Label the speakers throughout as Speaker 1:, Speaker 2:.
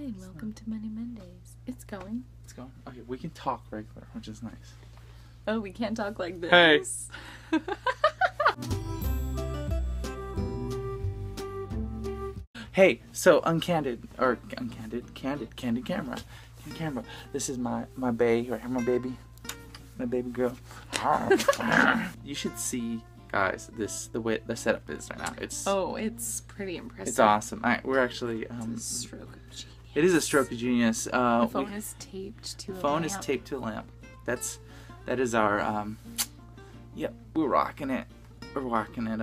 Speaker 1: Hi, welcome to Money Mondays. It's going.
Speaker 2: It's going. Okay, we can talk regular, which is nice.
Speaker 1: Oh, we can't talk like this.
Speaker 2: Hey. Hey, so candid camera. This is my bae, right here, my baby girl. You should see, guys, the way the setup is right now.
Speaker 1: It's pretty impressive.
Speaker 2: It's awesome. We're actually
Speaker 1: It's a stroke of genius.
Speaker 2: It is a stroke of genius.
Speaker 1: The phone is taped to a lamp.
Speaker 2: Is taped to a lamp. That is our yep, we're rocking it. We're rocking it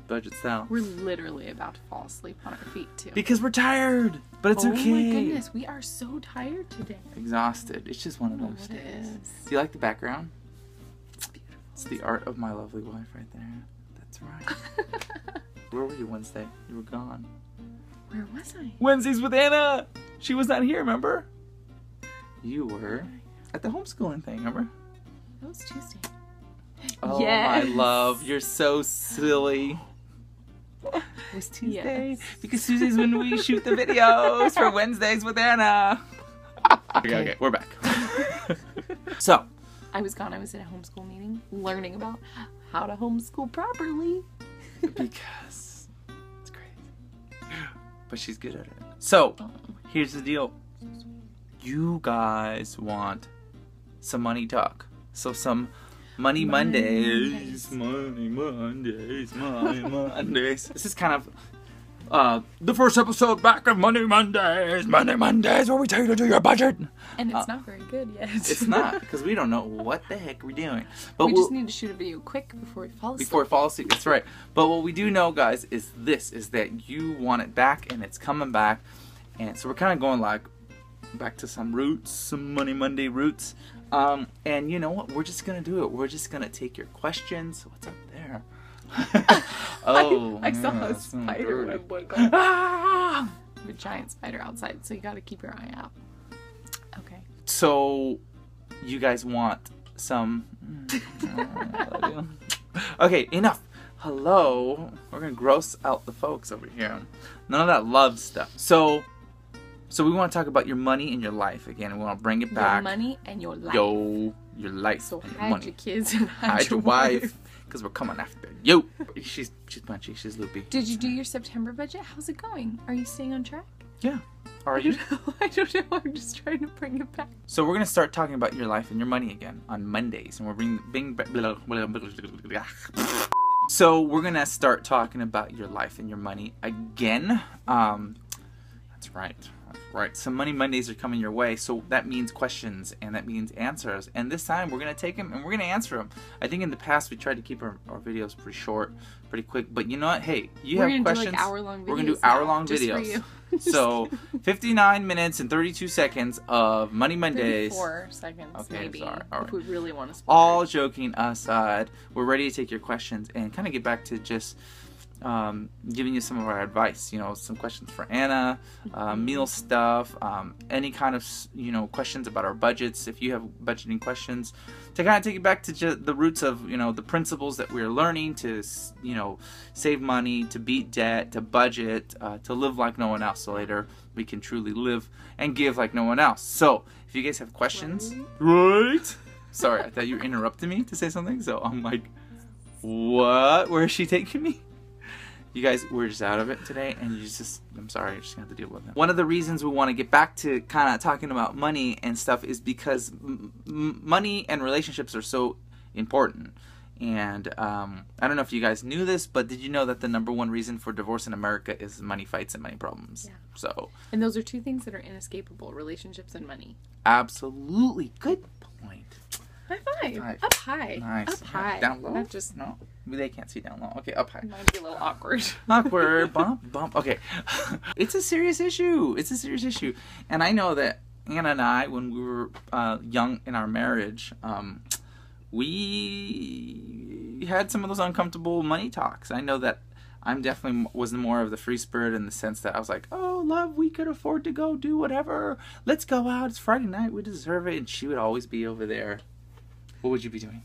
Speaker 2: budget style.
Speaker 1: We're literally about to fall asleep on our feet too.
Speaker 2: Because we're tired, but it's okay.
Speaker 1: Oh my goodness, we are so tired today.
Speaker 2: Exhausted. It's just one of those days. Do you like the background?
Speaker 1: It's beautiful.
Speaker 2: It's the art of my lovely wife right there. That's right. Where were you Wednesday? You were gone.
Speaker 1: Where was I?
Speaker 2: Wednesdays with Anna. She was not here, remember? You were at the homeschooling thing, remember?
Speaker 1: That was Tuesday.
Speaker 2: Oh,
Speaker 1: yes.
Speaker 2: my love. You're so silly. It was Tuesday. Yes. Because Tuesdays when we shoot the videos for Wednesdays with Anna. Okay, we're back. So.
Speaker 1: I was gone. I was at a homeschool meeting learning about how to homeschool properly.
Speaker 2: Because it's crazy. But she's good at it. So, here's the deal. You guys want some money talk. So some Money Mondays. Money Mondays. This is kind of the first episode back of Money Mondays. Money Mondays, where we tell you to do your budget.
Speaker 1: And it's not very good yet.
Speaker 2: It's not, because we don't know what the heck we're doing. But
Speaker 1: we just need to shoot a video quick before we fall asleep.
Speaker 2: That's right. But what we do know, guys, is that you want it back, and it's coming back. And so we're kind of going like back to some roots, some Money Monday roots. And you know what? We're just gonna do it. We're just gonna take your questions. What's up there?
Speaker 1: I saw a spider web one. A giant spider outside, so you gotta keep your eye out. Okay.
Speaker 2: So, you guys want some... Okay, enough. Hello. We're gonna gross out the folks over here. None of that love stuff. So we want to talk about your money and your life again. We want to bring it back.
Speaker 1: Your money and your life.
Speaker 2: Your life.
Speaker 1: So
Speaker 2: and
Speaker 1: hide
Speaker 2: money.
Speaker 1: your kids and hide your
Speaker 2: wife. Because we're coming after you. She's punchy. She's loopy.
Speaker 1: Did you do your September budget? How's it going? Are you staying on track?
Speaker 2: Yeah. Are you?
Speaker 1: I don't know. I'm just trying to bring it back.
Speaker 2: So we're going to start talking about your life and your money again on Mondays. And we're bringing back... So we're going to start talking about your life and your money again. That's right. Right, some Money Mondays are coming your way, so that means questions and that means answers. And this time we're going to take them and we're going to answer them. I think in the past we tried to keep our videos pretty short, pretty quick, but you know what? Hey, you have questions.
Speaker 1: We're going to
Speaker 2: do hour-long videos. So 59 minutes and 32 seconds of Money Mondays.
Speaker 1: 34 seconds,
Speaker 2: okay,
Speaker 1: maybe,
Speaker 2: sorry. All right.
Speaker 1: If we really want to spoil
Speaker 2: all joking aside, we're ready to take your questions and kind of get back to just giving you some of our advice, you know, some questions for Anna, meal stuff, any kind of, you know, questions about our budgets, if you have budgeting questions, to kind of take you back to just the roots of, you know, the principles that we're learning to, you know, save money, to beat debt, to budget, to live like no one else, so later we can truly live and give like no one else. So, if you guys have questions, right? Sorry, I thought you were interrupting me to say something, so I'm like, what? Where is she taking me? You guys, we're just out of it today, and I'm sorry, you're just gonna have to deal with it. One of the reasons we want to get back to kind of talking about money and stuff is because money and relationships are so important. And I don't know if you guys knew this, but did you know that the #1 reason for divorce in America is money fights and money problems?
Speaker 1: Yeah.
Speaker 2: So.
Speaker 1: And those are two things that are inescapable: relationships and money.
Speaker 2: Absolutely, good point.
Speaker 1: High five. Up high.
Speaker 2: Nice.
Speaker 1: Up high.
Speaker 2: Down low?
Speaker 1: Not just...
Speaker 2: No. They can't see down low. Okay, up high.
Speaker 1: It might be a little awkward.
Speaker 2: Awkward. Bump. Okay. It's a serious issue. And I know that Anna and I, when we were young in our marriage, we had some of those uncomfortable money talks. I know that I'm definitely was more of the free spirit in the sense that I was like, oh, love, we could afford to go do whatever. Let's go out. It's Friday night. We deserve it. And she would always be over there. What would you be doing?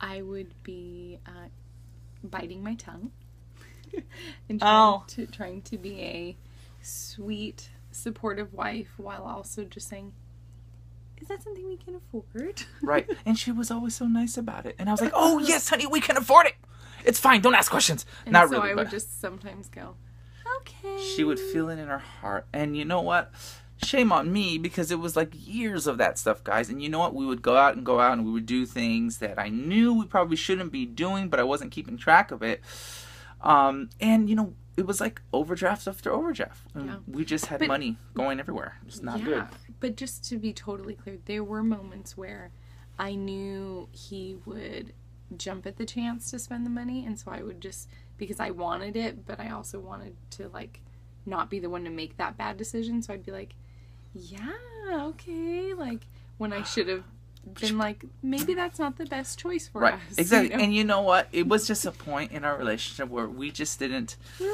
Speaker 1: I would be biting my tongue and trying to be a sweet, supportive wife while also just saying, is that something we can afford?
Speaker 2: Right. And she was always so nice about it. And I was like, oh, yes, honey, we can afford it. It's fine. Don't ask questions.
Speaker 1: And
Speaker 2: Not
Speaker 1: so
Speaker 2: really.
Speaker 1: I
Speaker 2: but
Speaker 1: would just sometimes go, okay.
Speaker 2: she would feel it in her heart. And you know what? Shame on me, because it was like years of that stuff, guys. And you know what? We would go out and we would do things that I knew we probably shouldn't be doing, but I wasn't keeping track of it. And, you know, it was like overdraft after overdraft.
Speaker 1: Yeah.
Speaker 2: We just had money going everywhere. It's not good.
Speaker 1: But just to be totally clear, there were moments where I knew he would jump at the chance to spend the money. And so I would just, because I wanted it, but I also wanted to, like, not be the one to make that bad decision. So I'd be like, yeah, okay. Like, when I should have been like, maybe that's not the best choice for us.
Speaker 2: Exactly.
Speaker 1: You know?
Speaker 2: And you know what? It was just a point in our relationship where we just didn't.
Speaker 1: We were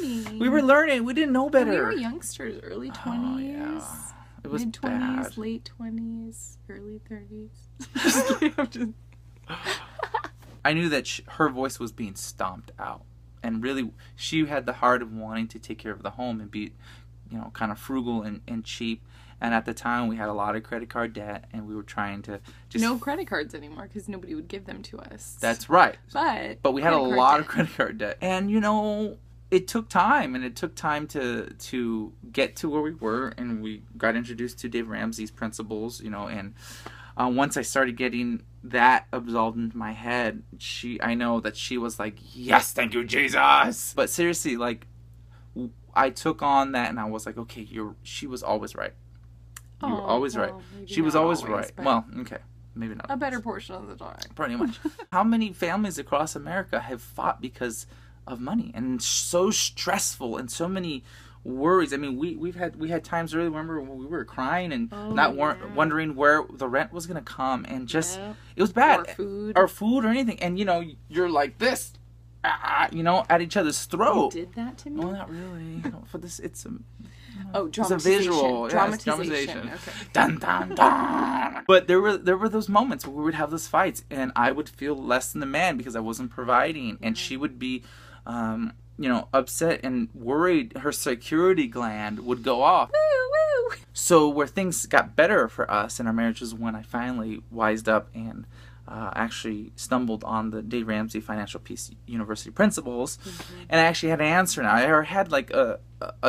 Speaker 1: learning.
Speaker 2: We were learning. We didn't know better.
Speaker 1: We were youngsters, early 20s.
Speaker 2: Oh, yeah. It was
Speaker 1: mid-20s,
Speaker 2: bad.
Speaker 1: late 20s, early 30s.
Speaker 2: I knew that her voice was being stomped out. And really, she had the heart of wanting to take care of the home and be, you know, kind of frugal and cheap. And at the time, we had a lot of credit card debt, and we were trying to just...
Speaker 1: No credit cards anymore, because nobody would give them to us.
Speaker 2: That's right.
Speaker 1: But
Speaker 2: we had a lot of credit card debt. And, you know, it took time, and it took time to get to where we were, and we got introduced to Dave Ramsey's principles, you know, and once I started getting that absolved into my head, I know that she was like, yes, thank you, Jesus. But seriously, like, I took on that, and I was like, okay, she was always right. You were always right. She was always right. Well, okay. Maybe not.
Speaker 1: A better portion of the time.
Speaker 2: Pretty much. How many families across America have fought because of money, and so stressful, and so many worries? I mean, we had times earlier, remember, when we were crying and wondering where the rent was going to come, and just it was bad. Or food or anything. And, you know, you're like this, you know, at each other's throat.
Speaker 1: You did that to me?
Speaker 2: Well, not really. For this, it's a...
Speaker 1: dramatization.
Speaker 2: It's a visual.
Speaker 1: Dramatization.
Speaker 2: Yes,
Speaker 1: okay.
Speaker 2: Dun, dun, dun. But there were those moments where we would have those fights, and I would feel less than the man because I wasn't providing, and she would be, you know, upset and worried. Her security gland would go off.
Speaker 1: Woo, woo.
Speaker 2: So where things got better for us in our marriage was when I finally wised up and actually stumbled on the Dave Ramsey Financial Peace University principles, and I actually had an answer now. I had like a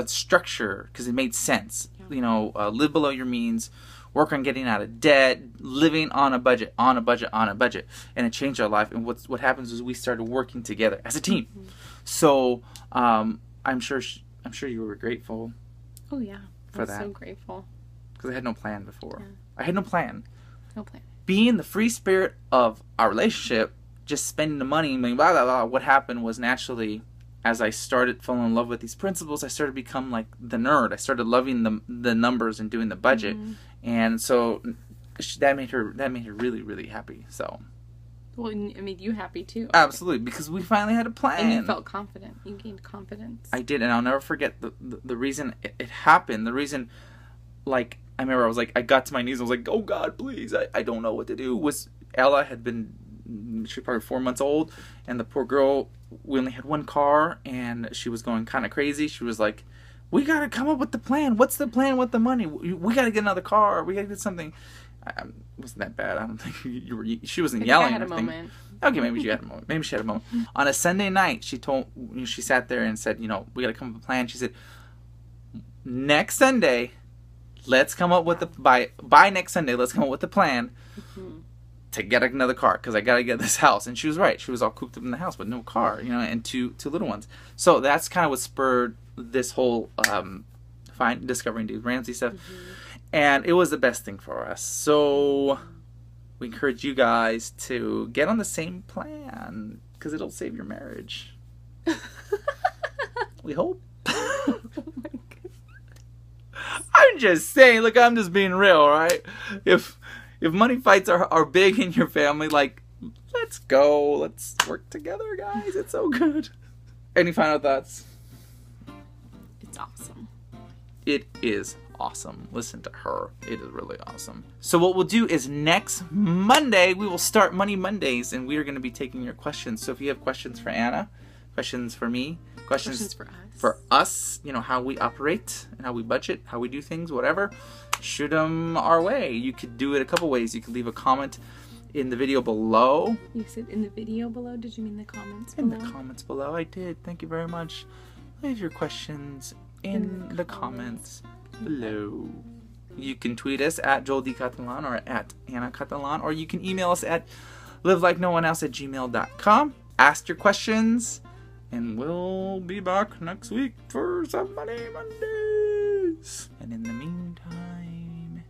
Speaker 2: structure because it made sense. Yeah. You know, live below your means, work on getting out of debt, living on a budget, and it changed our life. And what happens is we started working together as a team. So I'm sure you were grateful.
Speaker 1: Oh yeah,
Speaker 2: for that.
Speaker 1: I'm so grateful
Speaker 2: because I had no plan before.
Speaker 1: Yeah.
Speaker 2: I had no plan.
Speaker 1: No plan.
Speaker 2: Being the free spirit of our relationship, just spending the money, blah, blah, blah, what happened was naturally, as I started falling in love with these principles, I started to become like the nerd. I started loving the numbers and doing the budget. And so that made her really, really happy. So.
Speaker 1: Well, it made you happy too.
Speaker 2: Absolutely, because we finally had a plan.
Speaker 1: And you felt confident. You gained confidence.
Speaker 2: I did, and I'll never forget the reason it happened. The reason, like, I remember I was like, I got to my knees. I was like, oh God, please, I don't know what to do. Ella had been, she was probably 4 months old, and the poor girl, we only had one car, and she was going kind of crazy. She was like, we got to come up with the plan. What's the plan with the money? We got to get another car. We got to get something. It wasn't that bad. I don't think she wasn't yelling.
Speaker 1: I had a moment.
Speaker 2: Okay, maybe she had a moment. Maybe she had a moment. On a Sunday night, she sat there and said, you know, we got to come up with a plan. She said, next Sunday, let's come up with by next Sunday, let's come up with a plan to get another car, because I got to get this house. And she was right. She was all cooped up in the house, but no car, you know, and two little ones. So that's kind of what spurred this whole discovering Dave Ramsey stuff. And it was the best thing for us. So we encourage you guys to get on the same plan, because it'll save your marriage. We hope.
Speaker 1: Oh my God.
Speaker 2: I'm just saying, look, I'm just being real, right? If money fights are big in your family, like, let's go. Let's work together, guys. It's so good. Any final thoughts?
Speaker 1: It's awesome.
Speaker 2: It is awesome. Listen to her. It is really awesome. So what we'll do is next Monday, we will start Money Mondays, and we are going to be taking your questions. So if you have questions for Anna, questions for me,
Speaker 1: Questions for us.
Speaker 2: for us, you know, how we operate and how we budget, how we do things, whatever, shoot them our way. You could do it a couple ways. You could leave a comment in the video below.
Speaker 1: You said in the video below? Did you mean the comments
Speaker 2: In
Speaker 1: below?
Speaker 2: the comments below. I did. Thank you very much. Leave your questions in the comments below. You can tweet us at Joel D. Catalan or at Anna Catalan, or you can email us at livelikeNoOneElse@gmail.com. Ask your questions, and we'll be back next week for some Money Mondays. And in the meantime,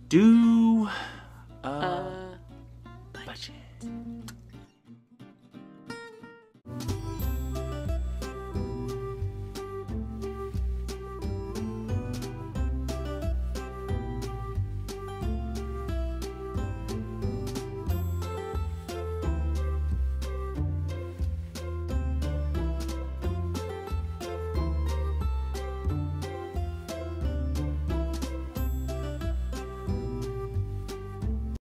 Speaker 2: do